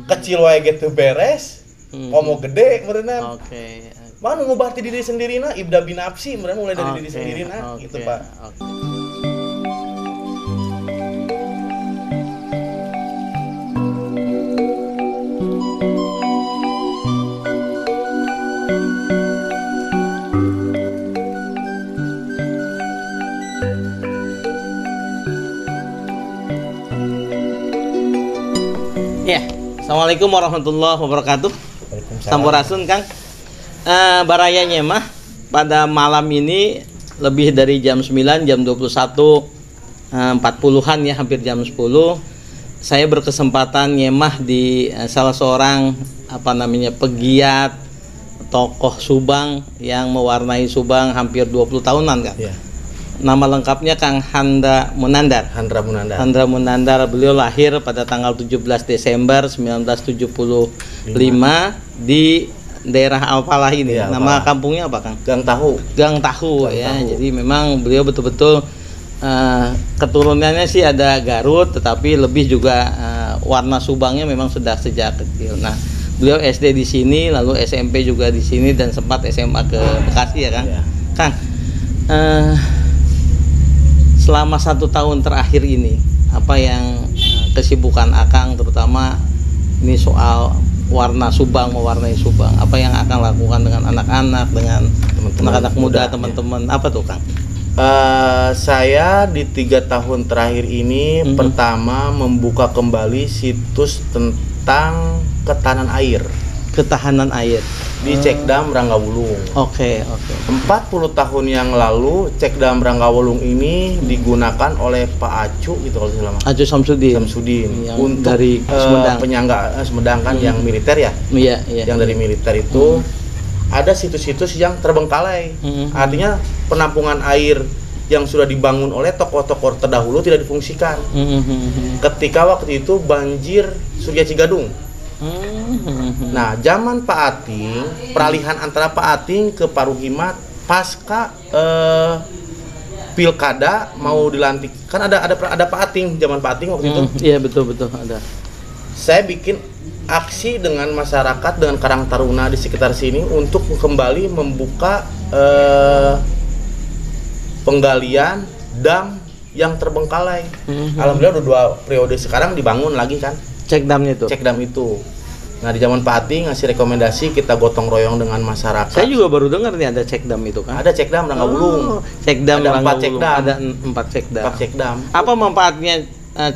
kecil wae gitu beres, komo gede meureunan. Oke. Mana ngubah ti diri sendirina, ibda binafsi, meureunan mulai dari diri sendirina gitu, Pak. Ya, assalamualaikum warahmatullahi wabarakatuh. Sampurasun Kang. Barayanya mah pada malam ini lebih dari jam 9, jam 21.40-an ya, hampir jam 10. Saya berkesempatan nyemah di salah seorang pegiat tokoh Subang yang mewarnai Subang hampir 20 tahunan, Kang. Iya. Nama lengkapnya Kang Handra Munandar. Handra Munandar. Beliau lahir pada tanggal 17 Desember 1975 di daerah Alfalah ini. Iya, Nama kampungnya apa, Kang? Gang Tahu. Gang Tahu ya. Jadi memang beliau betul-betul keturunannya sih ada Garut, tetapi lebih juga warna Subangnya memang sudah sejak kecil. Nah, beliau SD di sini, lalu SMP juga di sini, dan sempat SMA ke Bekasi ya, Kang. Iya. Kang, selama 1 tahun terakhir ini, apa yang kesibukan Akang, terutama ini soal warna Subang, mewarnai Subang, apa yang Akang lakukan dengan anak-anak, dengan anak-anak muda, teman-teman, apa tuh, Kang? Saya di 3 tahun terakhir ini pertama membuka kembali situs tentang ketahanan air. Ketahanan air Di Cekdam Ranggawulung. Oke. 40 tahun yang lalu Cekdam Ranggawulung ini digunakan oleh Pak Acu gitu kalau selama. Acu Samsudin Untuk dari Sumedang. penyangga Sumedang kan yang militer ya. Iya. Yang dari militer itu ada situs-situs yang terbengkalai. Artinya penampungan air yang sudah dibangun oleh tokoh-tokoh terdahulu tidak difungsikan. Ketika waktu itu banjir Surya Cigadung. Nah, zaman Pak Ating, peralihan antara Pak Ating ke Paruhimat pasca pilkada mau dilantik. Kan ada Pak Ating, zaman Pak Ating waktu itu. Iya, betul ada. Saya bikin aksi dengan masyarakat, dengan Karang Taruna di sekitar sini untuk kembali membuka penggalian dam yang terbengkalai. Alhamdulillah udah 2 periode sekarang dibangun lagi kan. Cekdam itu. Nah, di zaman Pak Ating ngasih rekomendasi, kita gotong royong dengan masyarakat. Saya juga baru dengar nih ada Cekdam itu, kan. Ada Cekdam Ranggawulung. Cekdam ada 4 Ranggawulung. Cekdam. Ada 4 Cekdam. 4 Cekdam. Apa manfaatnya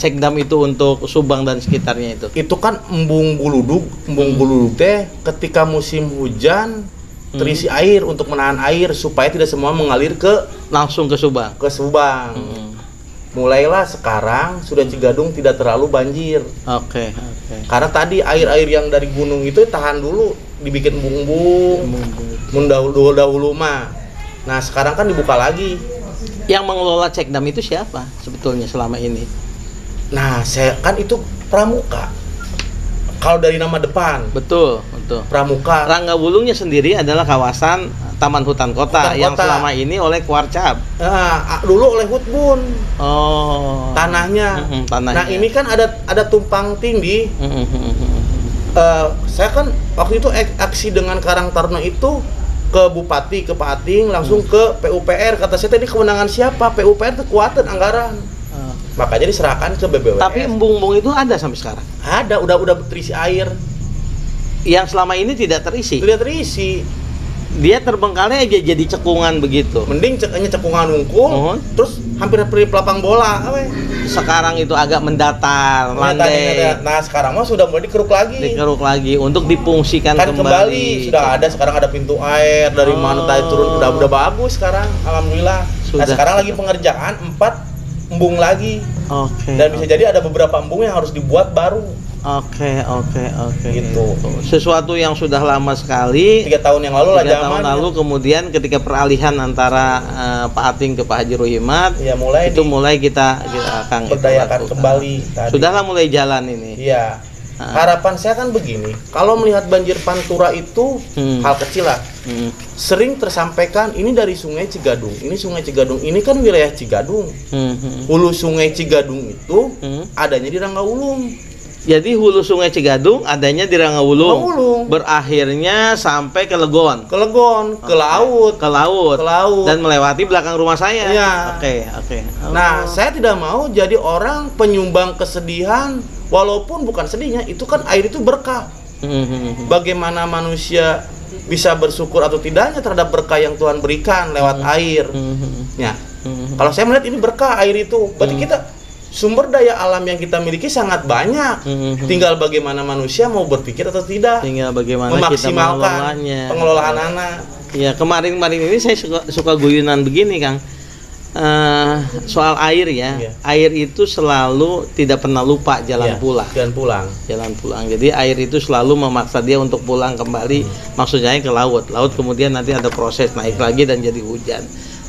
Cekdam itu untuk Subang dan sekitarnya itu? Itu kan embung guludug teh ketika musim hujan terisi air untuk menahan air supaya tidak semua mengalir langsung ke Subang. Mulailah sekarang sudah Cigadung tidak terlalu banjir. Oke. Karena tadi air-air yang dari gunung itu tahan dulu, dibikin embung-embung. Dahulu mah. Nah, sekarang kan dibuka lagi. Yang mengelola Cekdam itu siapa sebetulnya selama ini? Nah, saya kan itu Pramuka. Kalau dari nama depan. Betul. Pramuka. Ranggawulungnya sendiri adalah kawasan Taman Hutan Kota yang selama ini oleh Kuarcap. Dulu oleh Hutbun. Tanahnya. Nah, ini kan ada tumpang tindih. Saya kan waktu itu aksi dengan Karang Taruna itu ke Bupati, ke Pak Ating, langsung ke PUPR. Kata saya tadi kewenangan siapa? PUPR kekuatan anggaran. Makanya diserahkan ke BBWS. Tapi embung-embung itu ada sampai sekarang? Ada, udah terisi air. Yang selama ini tidak terisi? Tidak terisi. Dia terbengkalai aja jadi cekungan begitu. Mending cekungan ungkul, terus hampir pelapang bola. Sekarang itu agak mendatar, landai. Nah, sekarang mah sudah mulai dikeruk lagi untuk difungsikan kan kembali. Sudah ada, sekarang ada pintu air dari mana tadi turun, udah bagus sekarang, alhamdulillah. Nah, sekarang lagi pengerjaan 4 embung lagi. Dan bisa jadi ada beberapa embung yang harus dibuat baru. Oke. Gitu. Sesuatu yang sudah lama sekali. 3 tahun yang lalu lah zaman. 3 tahun lalu kemudian ketika peralihan antara Pak Ating ke Pak Haji Rohimat, ya mulai kita akan berdayakan kembali. Sudahlah mulai jalan ini. Iya. Harapan saya kan begini, kalau melihat banjir Pantura itu hal kecil lah. Sering tersampaikan ini dari Sungai Cigadung. Ini Sungai Cigadung, ini kan wilayah Cigadung. Hulu Sungai Cigadung itu adanya di Ranggawulung. Jadi hulu Sungai Cigadung adanya di Rangawulung. Rangawulung. Berakhirnya sampai ke Legon. Ke Legon, ke laut. Ke laut. Ke laut. Dan melewati belakang rumah saya. Iya. Oke. Oh. Nah, saya tidak mau jadi orang penyumbang kesedihan, walaupun bukan sedihnya, itu kan air itu berkah. Bagaimana manusia bisa bersyukur atau tidaknya terhadap berkah yang Tuhan berikan lewat air. Ya. Kalau saya melihat ini berkah air itu, berarti kita sumber daya alam yang kita miliki sangat banyak. Tinggal bagaimana manusia mau berpikir atau tidak. Tinggal bagaimana memaksimalkan kita pengelolaan anak. Ya, kemarin ini saya suka guyonan begini, Kang. Soal air ya. Iya. Air itu selalu tidak pernah lupa jalan pulang. Jalan pulang. Jadi air itu selalu memaksa dia untuk pulang kembali. Maksudnya ke laut. Laut kemudian nanti ada proses naik lagi dan jadi hujan.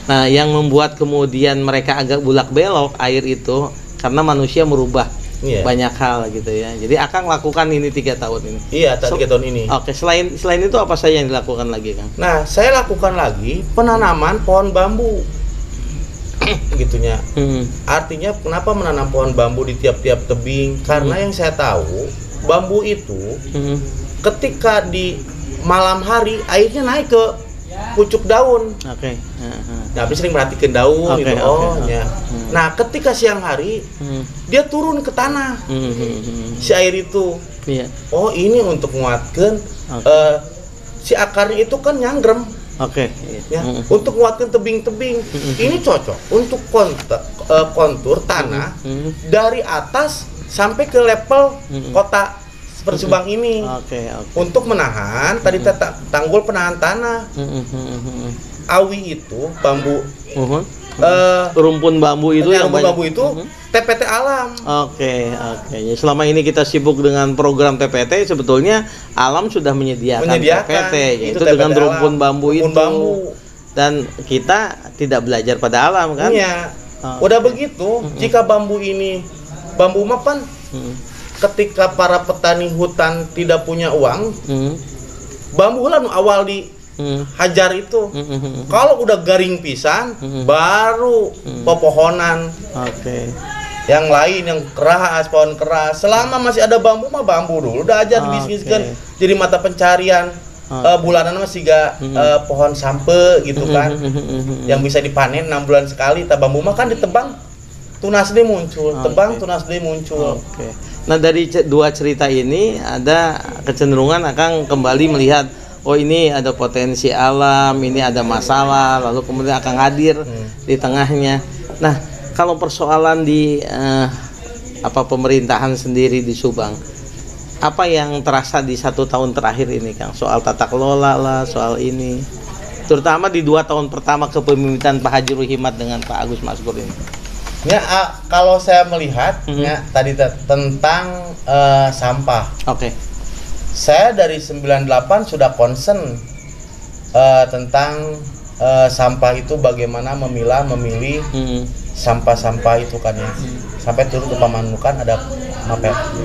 Nah, yang membuat kemudian mereka agak bulak belok air itu karena manusia merubah banyak hal gitu ya. Jadi Akang lakukan ini 3 tahun ini. Iya, 3 tahun ini. Oke, selain itu apa saja yang dilakukan lagi, Kang? Nah, saya lakukan lagi penanaman pohon bambu. Gitunya. Artinya kenapa menanam pohon bambu di tiap-tiap tebing? Karena yang saya tahu, bambu itu ketika di malam hari airnya naik ke pucuk daun. Oke. Tapi sering merhatikan daun gitu. Ya. Nah, ketika siang hari dia turun ke tanah. Si air itu. Iya. Oh, ini untuk menguatkan si akarnya itu kan nyanggrem. Oke. Ya. Untuk menguatkan tebing-tebing. Ini cocok untuk kontur tanah dari atas sampai ke level kota seperti Subang ini. Untuk menahan tadi tanggul penahan tanah. Awi itu bambu rumpun bambu itu yang banyak. Bambu itu TPT alam. Oke. Ya, selama ini kita sibuk dengan program TPT, sebetulnya alam sudah menyediakan TPT yaitu dengan rumpun bambu itu. Dan kita tidak belajar pada alam kan? Iya. Udah begitu, jika bambu ini bambu mapan ketika para petani hutan tidak punya uang, bambu lah awal di hajar itu. Kalau udah garing pisan, baru pepohonan. Yang lain yang keras, pohon keras. Selama masih ada bambu mah bambu dulu. Udah aja dibisniskan jadi mata pencarian. Bulanan masih gak pohon sampe gitu kan. Yang bisa dipanen 6 bulan sekali. Bambu mah kan ditebang tunas dia muncul, tunas dia muncul. Nah, dari 2 cerita ini ada kecenderungan Akang kembali melihat, oh ini ada potensi alam, ini ada masalah, lalu kemudian Akang hadir di tengahnya. Nah, kalau persoalan di pemerintahan sendiri di Subang, apa yang terasa di 1 tahun terakhir ini, Kang? Soal tata kelola lah, soal ini, terutama di 2 tahun pertama kepemimpinan Pak Haji Ruhimat dengan Pak Agus Maskur ini. Ya, kalau saya melihat ya tadi tentang sampah. Saya dari 98 sudah concern tentang sampah itu, bagaimana memilih sampah-sampah itu kan ya. Sampai turun ke Pamanukan ada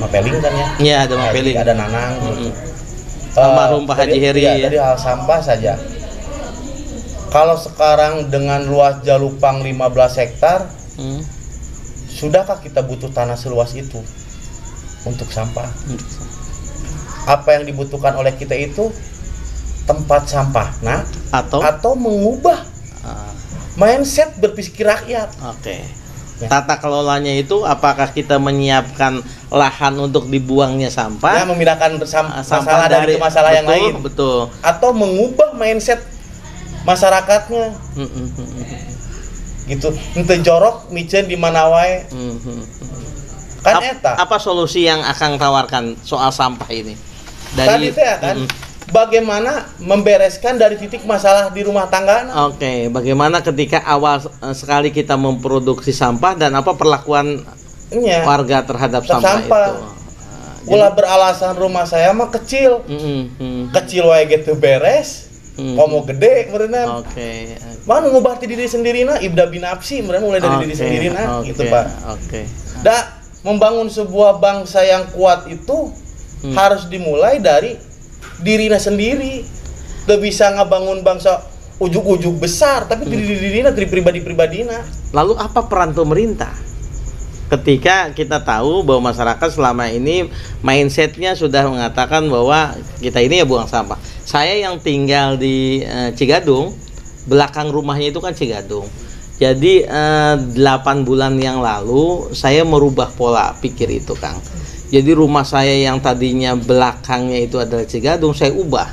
mapeling kan ya. Iya, ada mapeling. Ada nanang gitu. Almarhum Pak Haji Heri ya. Jadi hal sampah saja. Kalau sekarang dengan luas Jalupang 15 hektar, sudahkah kita butuh tanah seluas itu untuk sampah? Apa yang dibutuhkan oleh kita itu tempat sampah, atau mengubah mindset berpikir rakyat. Tata kelolanya itu apakah kita menyiapkan lahan untuk dibuangnya sampah? Ya, memindahkan masalah dari ke masalah yang lain. Betul. Atau mengubah mindset masyarakatnya. Gitu, ente jorok micen di mana wae. Kan eta. Apa solusi yang Akang tawarkan soal sampah ini? Tadi teh kan bagaimana membereskan dari titik masalah di rumah tangga. Bagaimana ketika awal sekali kita memproduksi sampah dan apa perlakuan warga terhadap sampah itu. Ulah beralasan rumah saya mah kecil. Kecil wae gitu beres. Komo gede berenang. Mana ngubah diri sendiri ibda binafsi mulai dari diri sendiri gitu Pak. Membangun sebuah bangsa yang kuat itu harus dimulai dari dirinya sendiri. Udah bisa ngebangun bangsa ujuk-ujuk besar tapi diri pribadi-pribadina. Lalu apa peran pemerintah? ketika kita tahu bahwa masyarakat selama ini mindsetnya sudah mengatakan bahwa kita ini ya buang sampah. Saya yang tinggal di Cigadung, belakang rumahnya itu kan Cigadung. Jadi 8 bulan yang lalu saya merubah pola pikir itu, Kang. Jadi rumah saya yang tadinya belakangnya itu adalah Cigadung, saya ubah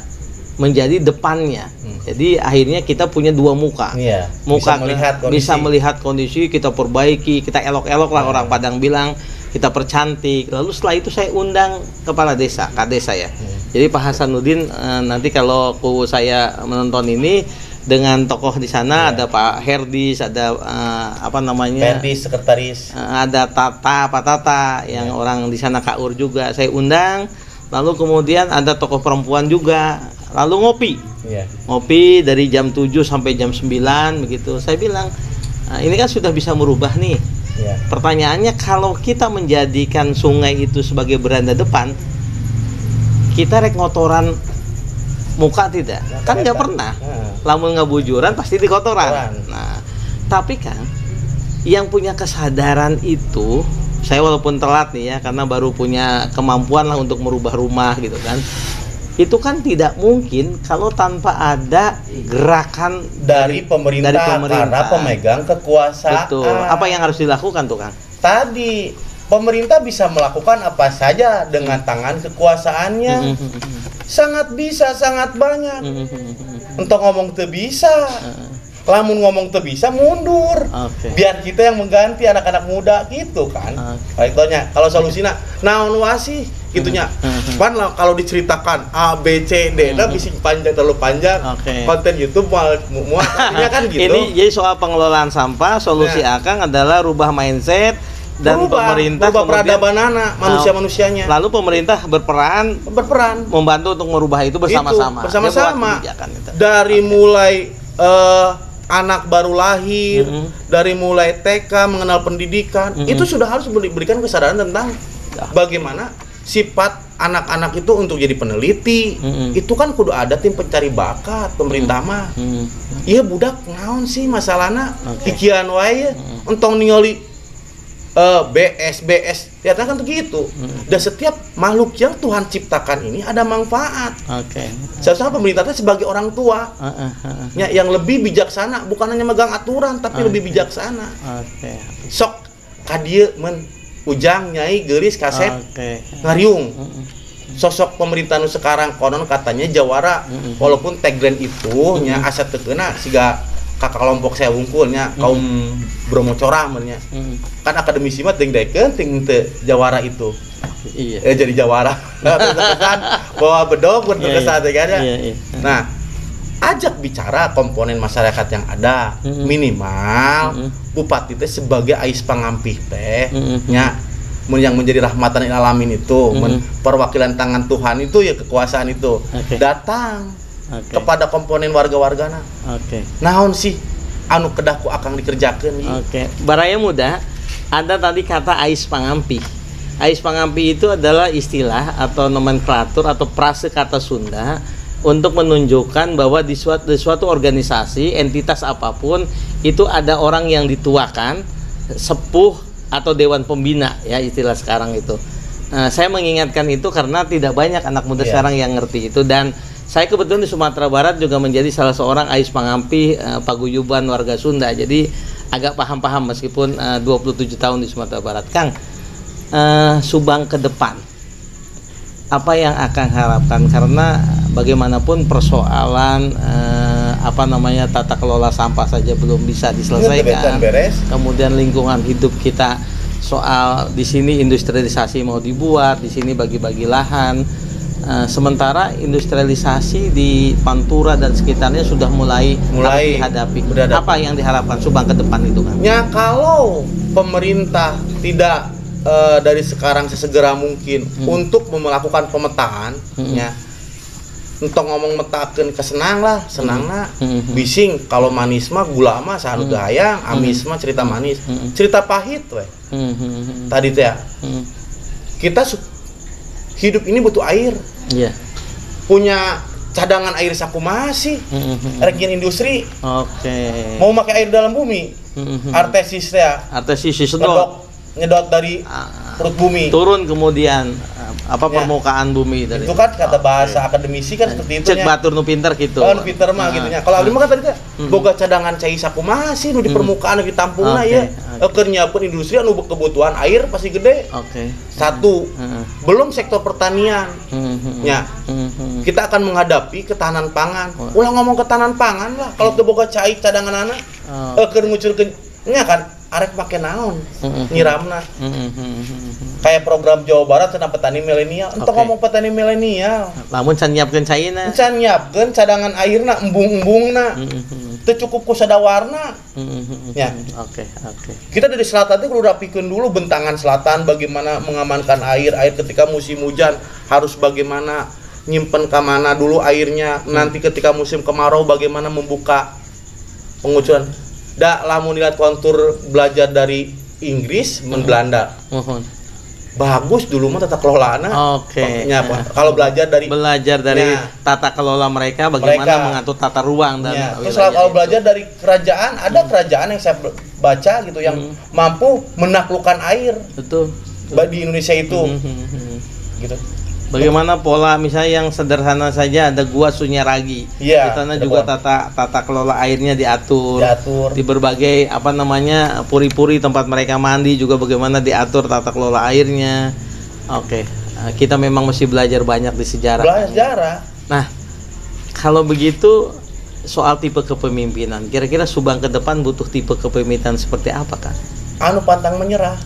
menjadi depannya. Jadi akhirnya kita punya dua muka. Iya, Muka bisa melihat kondisi, kita perbaiki, kita elok-elok lah, orang Padang bilang, kita percantik. Lalu setelah itu saya undang kepala desa, kades saya. Jadi Pak Hasanuddin nanti kalau saya menonton ini dengan tokoh di sana, ada Pak Herdis, ada Herdis sekretaris, ada Pak Tata yang orang di sana Kaur juga saya undang. Lalu kemudian ada tokoh perempuan juga, lalu ngopi dari jam 7 sampai jam 9 begitu. Saya bilang ini kan sudah bisa merubah nih. Pertanyaannya, kalau kita menjadikan sungai itu sebagai beranda depan, kita rek ngotoran muka tidak? Kan nggak pernah. Lamun ngabujuran pasti di kotoran. Nah, tapi kan yang punya kesadaran itu, saya walaupun telat nih ya, karena baru punya kemampuan lah untuk merubah rumah gitu kan. Itu kan tidak mungkin kalau tanpa ada gerakan dari pemerintah karena pemegang kekuasaan. Betul. Apa yang harus dilakukan tuh, Kang? Tadi pemerintah bisa melakukan apa saja dengan tangan kekuasaannya. Sangat bisa, sangat banyak. Untuk ngomong tuh bisa. Lamun ngomong tuh bisa mundur. Biar kita yang mengganti anak-anak muda gitu kan. Baiknya kalau solusinya naon wasih gitunya. Pan kalau diceritakan A B C D bisa panjang, terlalu panjang. Konten YouTube muat kan gitu. Ini jadi soal pengelolaan sampah, solusi Akang adalah rubah mindset dan pemerintah peradaban anak manusia-manusianya. Lalu pemerintah berperan membantu untuk merubah itu bersama-sama. Dari mulai anak baru lahir, dari mulai TK mengenal pendidikan, itu sudah harus diberikan kesadaran tentang bagaimana sifat anak-anak itu untuk jadi peneliti. Itu kan kudu ada tim pencari bakat pemerintah mah. Iya budak naon sih masalahna ikian wae entong ningali BS ternyata kan begitu. Dan setiap makhluk yang Tuhan ciptakan ini ada manfaat. Seharusnya pemerintah sebagai orang tua yang lebih bijaksana, bukan hanya megang aturan tapi lebih bijaksana. Sok kadieu men ujang nyai geulis kaset ngariung. Sosok pemerintah nu sekarang konon katanya jawara, walaupun tagline itu nya aset teukena siga kakak kelompok saya wungkulnya kaum Bromo Corah mennya. Kan akademisi mah ting daekeun ting teu jawara itu. Jadi jawara. Terkesan bahwa bedog berkesan kan ya. Nah, ajak bicara komponen masyarakat yang ada, minimal bupati teh sebagai ais pangampih teh nya yang menjadi rahmatan lil alamin itu, perwakilan tangan Tuhan itu ya kekuasaan itu datang kepada komponen warga-wargana. Naon sih anu kedah ku akang dikerjakeun. Baraya muda, ada tadi kata ais pangampi. Ais pangampi itu adalah istilah atau nomenklatur atau prase kata Sunda untuk menunjukkan bahwa di suatu organisasi, entitas apapun itu ada orang yang dituakan, sepuh atau dewan pembina ya istilah sekarang itu. Saya mengingatkan itu karena tidak banyak anak muda sekarang yang ngerti itu, dan saya kebetulan di Sumatera Barat juga menjadi salah seorang ais pangampi paguyuban warga Sunda. Jadi agak paham-paham meskipun 27 tahun di Sumatera Barat. Kang, Subang ke depan apa yang akan harapkan, karena bagaimanapun persoalan tata kelola sampah saja belum bisa diselesaikan. Kemudian lingkungan hidup kita, soal di sini industrialisasi mau dibuat, di sini bagi-bagi lahan. Sementara industrialisasi di Pantura dan sekitarnya sudah mulai dihadapi. Apa yang diharapkan Subang ke depan itu, kan? Ya kalau pemerintah tidak dari sekarang sesegera mungkin untuk melakukan pemetaan, ya, untuk ngomong metakeun kesenang lah, senangna, bising kalau manis mah gula mah sahanu hayang, amis mah cerita manis, cerita pahit weh. Tadi teh kita hidup ini butuh air. Punya cadangan air sakumaha sih? Rek industri. Mau pakai air dalam bumi. Artesis teh. Artesis sedot. nyedot dari perut bumi. Turun kemudian permukaan bumi dari. Itu kan kata bahasa akademisi kan seperti itu. Cek batur nu pinter gitu. Oh, nu pinter mah gitu nya. Kalau abdi mah kan tadi teh boga cadangan cai sakumaha sih nu di permukaan nu ditampungna ya. Keur nyiapkeun industri anu kebutuhan air pasti gede. Satu. Belum sektor pertanian. Ya. Kita akan menghadapi ketahanan pangan. Ulah ngomong ketahanan pangan lah kalau teu boga cai cadangan anak. Keur ngucurkeun nya kan arek make naon nyiramna. Kayak program Jawa Barat tentang petani milenial. Entah ngomong petani milenial. Lamun can nyiapkeun caina. Can nyiapkeun cadangan airna embung-embungna. Teu cukup ku sadawarna. Ya. Oke. Kita dari selatan teh kudu rapikeun dulu bentangan selatan bagaimana mengamankan air ketika musim hujan harus bagaimana nyimpen ke mana dulu airnya. Nanti ketika musim kemarau bagaimana membuka pengucuran. Lamun lihat kontur belajar dari Inggris, Belanda. Bagus dulu mah tata kelolaannya. Kalau belajar dari tata kelola mereka bagaimana mengatur tata ruang dan terus kalau belajar dari kerajaan, ada kerajaan yang saya baca gitu yang mampu menaklukkan air. Betul. Di Indonesia itu. Gitu. Bagaimana pola misalnya yang sederhana saja ada gua Sunyaragi. Di sana juga tata kelola airnya diatur. Di berbagai puri-puri tempat mereka mandi juga bagaimana diatur tata kelola airnya. Kita memang mesti belajar banyak di sejarah. Nah, kalau begitu soal tipe kepemimpinan, kira-kira Subang ke depan butuh tipe kepemimpinan seperti apa kan? Anu pantang menyerah.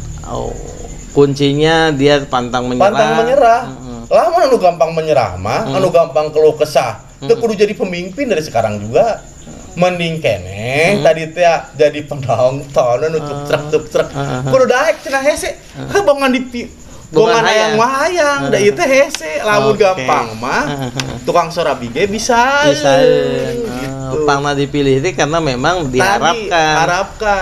Kuncinya dia pantang menyerah. Lama anu gampang menyerah mah, anu gampang keluh kesah. Teu kudu jadi pemimpin dari sekarang juga. Mending keneh tadi teh jadi penonton anu tutrek. Kudu daek cenah hese. Bongan bongan hayang-hayang da ieu teh hese. Lamun gampang mah tukang sorabige bisa. Pangna dipilih itu karena memang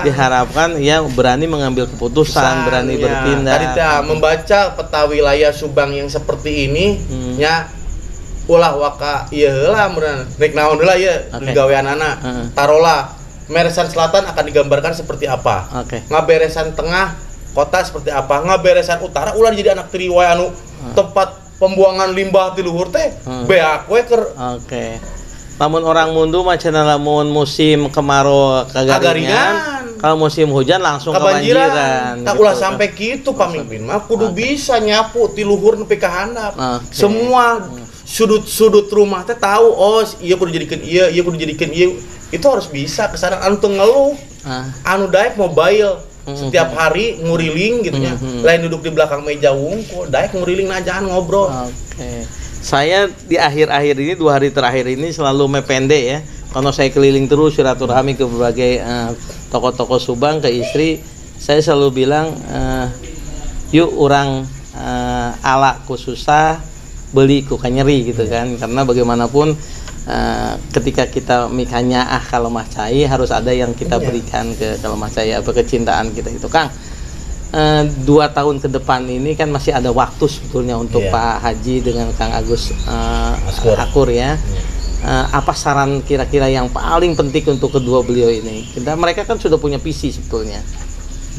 diharapkan ya berani mengambil keputusan, berani bertindak. Tadi membaca peta wilayah Subang yang seperti ini nya ulah waka ieu heula mun rek naon heula ieu gaweanana. Tarola Meresan Selatan akan digambarkan seperti apa. Ngaberesan tengah kota seperti apa. Ngaberesan utara ulah jadi anak triway anu tempat pembuangan limbah ti luhur teh beak we keur. Lamun orang mundu mah cenah lamun musim kemarau kagaringan, kalau musim hujan langsung kebanjiran. Tak ulah sampai gitu pamimpin mah kudu bisa nyapu ti luhur nepi ka handap. Semua sudut-sudut rumah teh tahu ieu kudu jadikeun ieu kudu jadikeun ieu. Itu harus bisa kesana anu teu ngeluh. Anu daek mobile setiap hari nguriling gitu nya. Lain duduk di belakang meja wungkul, daek nguriling najaan ngobrol. Saya di akhir-akhir ini 2 hari terakhir ini selalu mepende ya. Karena saya keliling terus silaturahmi ke berbagai tokoh-tokoh Subang ke istri, saya selalu bilang yuk orang ala ku susah beli ku kanyeri gitu kan. Karena bagaimanapun ketika kita mikanya kalau mah cai harus ada yang kita berikan ke kalau mah cai apa kecintaan kita itu Kang. 2 tahun ke depan ini kan masih ada waktu sebetulnya untuk Pak Haji dengan Kang Agus Akur ya. Apa saran kira-kira yang paling penting untuk kedua beliau ini? Mereka kan sudah punya visi sebetulnya.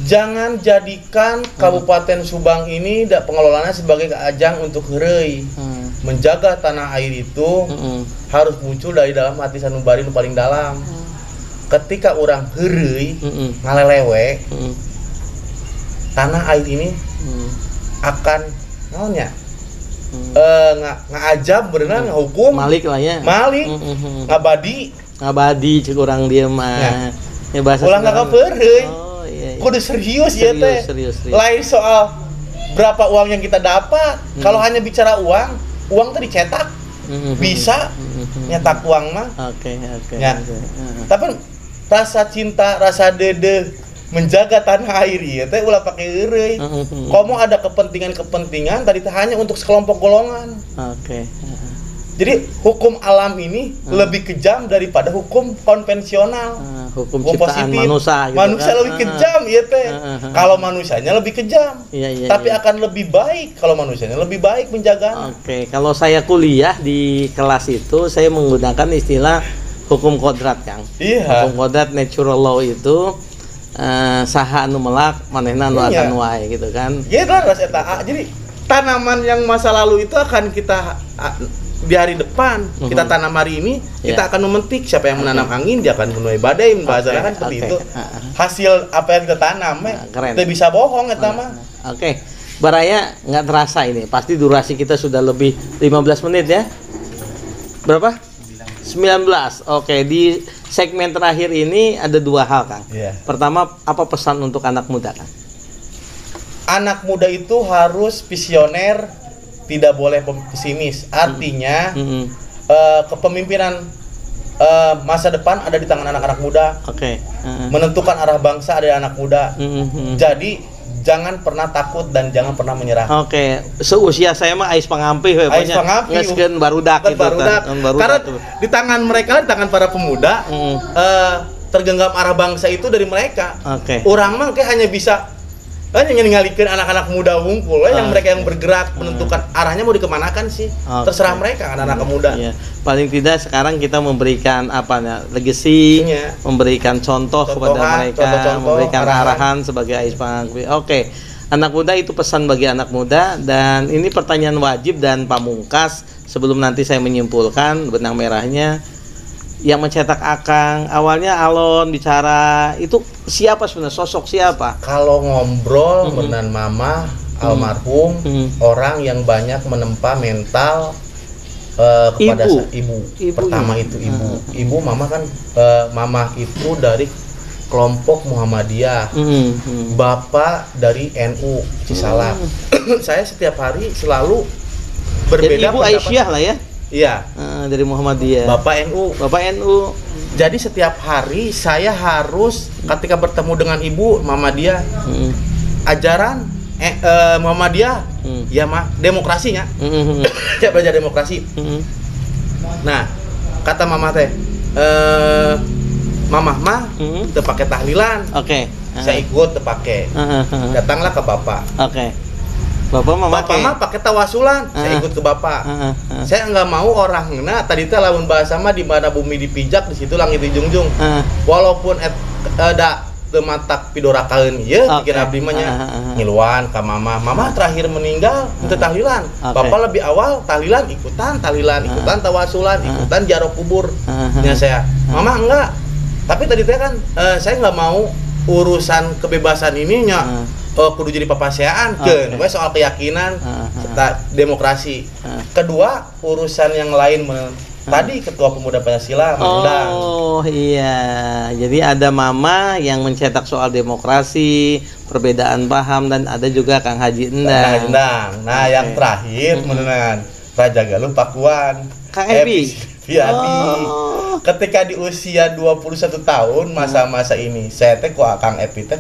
Jangan jadikan Kabupaten Subang ini pengelolaannya sebagai ajang untuk heureuy. Menjaga tanah air itu harus muncul dari dalam hati sanubari nu paling dalam. Ketika orang heureuy ngalelewe tanah air ini akan naonnya ngajab berenang hukum malik lah ya ngabadi cek orang dia mah ya bahasa ulang ngakapeureuy kudu serius ya teh lain soal berapa uang yang kita dapat. Kalau hanya bicara uang teh dicetak bisa nyetak uang mah tapi rasa cinta rasa dedeh menjaga tanah air ieu teh ulah pake heureuy. Komo ada kepentingan tadi teh hanya untuk sekelompok golongan. Jadi hukum alam ini lebih kejam daripada hukum konvensional. Hukum ciptaan manusia gitu manusia kan? Lebih kejam ieu teh. Kalau manusianya lebih kejam. Tapi akan lebih baik kalau manusianya lebih baik menjaganya. Kalau saya kuliah di kelas itu saya menggunakan istilah hukum kodrat Kang. Hukum kodrat natural law itu saha anu melak manehna anu akan wae gitu kan. Gitu ras eta. Jadi tanaman yang masa lalu itu akan kita di hari depan kita tanam hari ini, kita akan memetik. Siapa yang menanam angin dia akan menuai badai, bahasanya kan seperti itu. Hasil apa yang kita tanam kita bisa bohong eta mah. Oke. Baraya nggak terasa ini. Pasti durasi kita sudah lebih 15 menit ya. Berapa? 19. Oke, di segmen terakhir ini ada 2 hal, Kang. Pertama, apa pesan untuk anak muda, Kang? Anak muda itu harus visioner, tidak boleh pesimis. Artinya kepemimpinan masa depan ada di tangan anak-anak muda. Menentukan arah bangsa ada di anak muda. Jadi jangan pernah takut dan jangan pernah menyerah. Seusia saya mah ais pangampi ngeskeun barudak gitu. Karena di tangan mereka, di tangan para pemuda, tergenggam arah bangsa itu dari mereka. Orang mah kayak hanya bisa ninggalikeun anak-anak muda wungkul yang mereka yang bergerak menentukan arahnya mau dikemanakan sih. Terserah mereka anak-anak muda. Paling tidak sekarang kita memberikan legacy, memberikan contoh kepada mereka, memberikan arahan sebagai ais pangangpi. Anak muda itu pesan bagi anak muda, dan ini pertanyaan wajib dan pamungkas sebelum nanti saya menyimpulkan benang merahnya. Yang mencetak Akang awalnya Alon bicara itu siapa sebenarnya, sosok siapa? Kalau ngobrol dengan mama almarhum, orang yang banyak menempa mental kepada ibu. Pertama itu ibu mama kan mama itu dari kelompok Muhammadiyah, bapak dari NU Cisalak. Saya setiap hari selalu berbeda. Jadi ibu Aisyah lah ya. Iya, dari Muhammadiyah. Bapak NU. Jadi setiap hari saya harus ketika bertemu dengan ibu Muhammadiyah, ajaran Muhammadiyah, ya mah demokrasinya. Saya belajar demokrasi. Nah, kata mama teh, mama mah teu pakai tahlilan. Saya ikut teu pakai. Datanglah ke bapak. Bapak mah pakai tawasulan, saya ikut ke bapak. Saya nggak mau orang tadi teh lamun bahasa mah di mana bumi dipijak di situ langit dijunjung. Walaupun ada tematak pidorakaeun ieu pikir abdi mah nya ngiluan ka mama terakhir meninggal teu tahlilan. Bapak lebih awal tahlilan ikutan tawasulan, ikutan ziarah kubur. Nya saya, mama enggak. Tapi tadi teh kan saya nggak mau urusan kebebasan ini nya kudu jadi papaseaan soal keyakinan serta demokrasi. Kedua, urusan yang lain tadi Ketua Pemuda Pancasila mengundang. Jadi ada mama yang mencetak soal demokrasi, perbedaan paham, dan ada juga Kang Haji Endang. Nah, yang terakhir menurut Raja Galuh Pakuan, Kang Epi ketika di usia 21 tahun masa-masa ini saya teh Kang Epi teh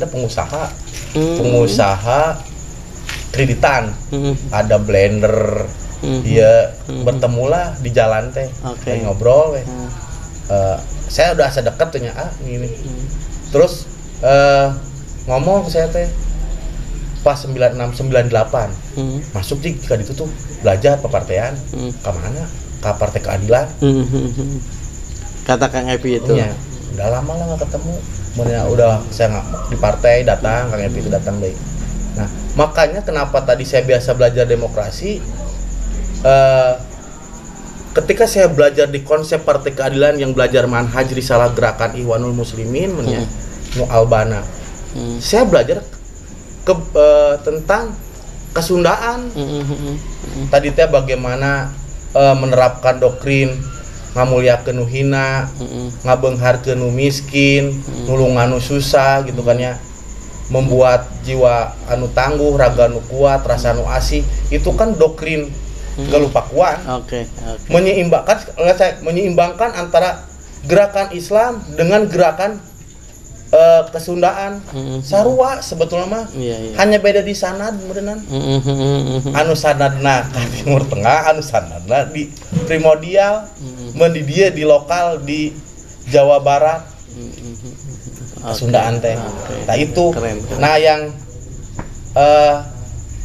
pengusaha kreditan, ada blender, dia bertemulah di jalan teh, ngobrol saya udah sedekat tuh ini. Terus ngomong ke saya teh pas 96 98 masuk di itu tuh belajar pepartean ke mana, ke Partai Keadilan. Kata Kang Epi itu. Udah lama lah nggak ketemu. Udah saya nggak di partai datang, Kang Epi itu datang baik. Nah, makanya kenapa tadi saya biasa belajar demokrasi, ketika saya belajar di konsep Partai Keadilan yang belajar manhaj risalah gerakan Ikhwanul Muslimin Albana, saya belajar tentang kesundaan. Tadi teh bagaimana menerapkan doktrin ngamulyakeun nu hina, ngabeungharkeun nu miskin, nulung anu susah gitu kan ya. Membuat jiwa anu tangguh, raga anu kuat, rasa anu asih, itu kan doktrin Galuh Pakuan. Menyeimbangkan antara gerakan Islam dengan gerakan kesundaan. Sarua sebetulnya mah hanya beda di sanad meureunnan. Anu sanadna di Timur Tengah, anu sanadna di primordial, di dia di lokal di Jawa Barat. Kesundaan teh. Nah itu. Nah yang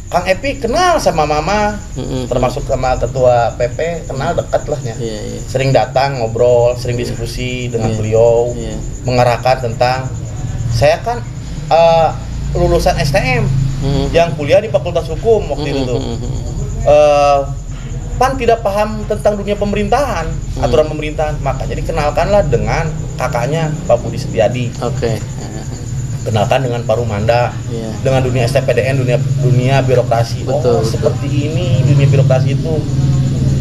Kang Epi kenal sama mama, termasuk sama ketua PP, kenal dekat lah ya. Sering datang ngobrol, sering diskusi dengan beliau, mengarahkan tentang Saya kan lulusan STM yang kuliah di Fakultas Hukum waktu itu tuh. Pan tidak paham tentang dunia pemerintahan, aturan pemerintahan, makanya dikenalkanlah dengan kakaknya Pak Budi Setiadi. Oke. Kenalkan dengan Pak Rumanda, dengan dunia STPDN, dunia birokrasi. Betul, betul. Seperti ini dunia birokrasi itu.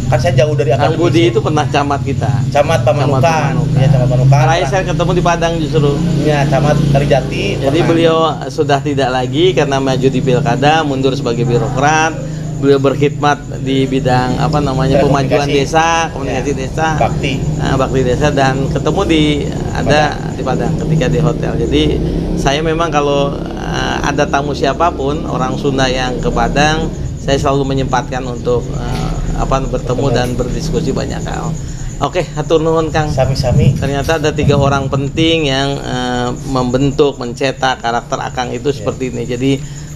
Kan saya jauh dari akademisi. Kang Budi itu pernah camat kita. Camat Pamanukan. Iya, Camat Pamanukan. Terakhir saya ketemu di Padang justru. Iya, Camat Kalijati. Jadi beliau sudah tidak lagi karena maju di pilkada, mundur sebagai birokrat. Beliau berkhidmat di bidang pemajuan desa, komunikasi desa, bakti desa, dan ketemu di Padang ketika di hotel. Jadi saya memang kalau ada tamu siapapun orang Sunda yang ke Padang, saya selalu menyempatkan untuk bertemu dan berdiskusi banyak hal. Oke, hatur nuhun Kang. Sami-sami. Ternyata ada 3 orang penting yang membentuk, mencetak karakter Akang itu seperti ini. Jadi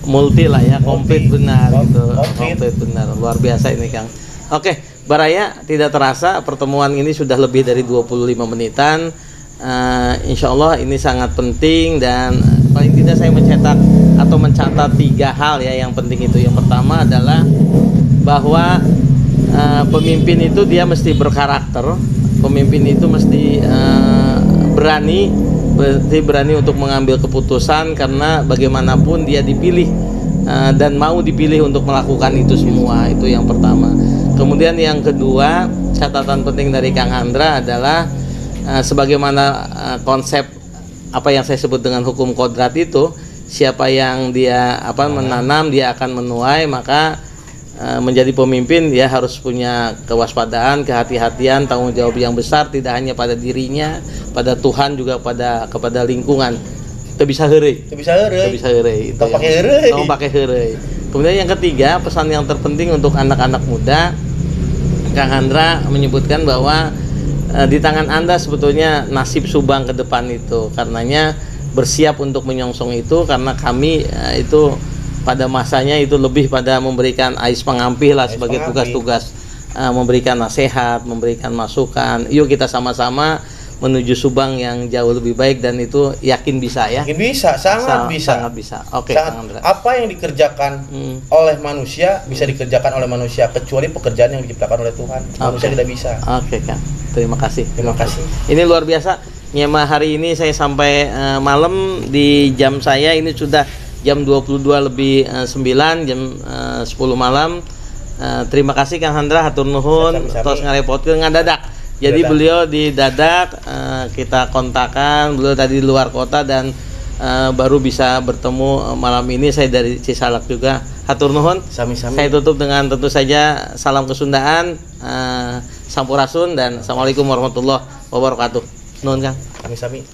multi lah ya, komplit benar gitu. Komplit benar. Luar biasa ini Kang. Oke, Baraya, tidak terasa pertemuan ini sudah lebih dari 25 menitan. Insya Allah ini sangat penting, dan paling tidak saya mencatat 3 hal ya yang penting itu. Yang pertama adalah bahwa pemimpin itu dia mesti berkarakter, pemimpin itu mesti berani untuk mengambil keputusan, karena bagaimanapun dia dipilih dan mau dipilih untuk melakukan itu semua. Itu yang pertama. Kemudian yang kedua, catatan penting dari Kang Handra adalah sebagaimana konsep apa yang saya sebut dengan hukum kodrat itu, siapa yang dia menanam dia akan menuai. Maka menjadi pemimpin dia harus punya kewaspadaan, kehati-hatian, tanggung jawab yang besar, tidak hanya pada dirinya, pada Tuhan, juga kepada lingkungan. Itu bisa heureuy. Itu pakai heureuy. Kemudian yang ketiga, pesan yang terpenting untuk anak-anak muda, Kang Handra menyebutkan bahwa di tangan Anda sebetulnya nasib Subang ke depan itu. Karenanya bersiap untuk menyongsong itu, karena kami itu pada masanya itu lebih pada memberikan ais pengampih lah, sebagai tugas-tugas memberikan nasihat, memberikan masukan. Yuk kita sama-sama menuju Subang yang jauh lebih baik, dan itu yakin bisa ya. Yakin bisa, sangat bisa. Oke, apa yang dikerjakan oleh manusia bisa dikerjakan oleh manusia, kecuali pekerjaan yang diciptakan oleh Tuhan. Manusia tidak bisa. Oke, Kang. Terima kasih. Terima kasih. Ini luar biasa. Nyema hari ini saya sampai malam di jam saya ini sudah jam 22:09, jam 10 malam. Terima kasih Kang Handra, hatur nuhun tos ngarepotkeun ngadadak. Jadi beliau di dadak, kita kontakan, beliau tadi di luar kota, dan baru bisa bertemu malam ini. Saya dari Cisalak juga. Hatur nuhun. Sami-sami. Saya tutup dengan tentu saja salam kesundaan, Sampurasun, dan Assalamualaikum warahmatullahi wabarakatuh. Nuhun Kang. Sami-sami.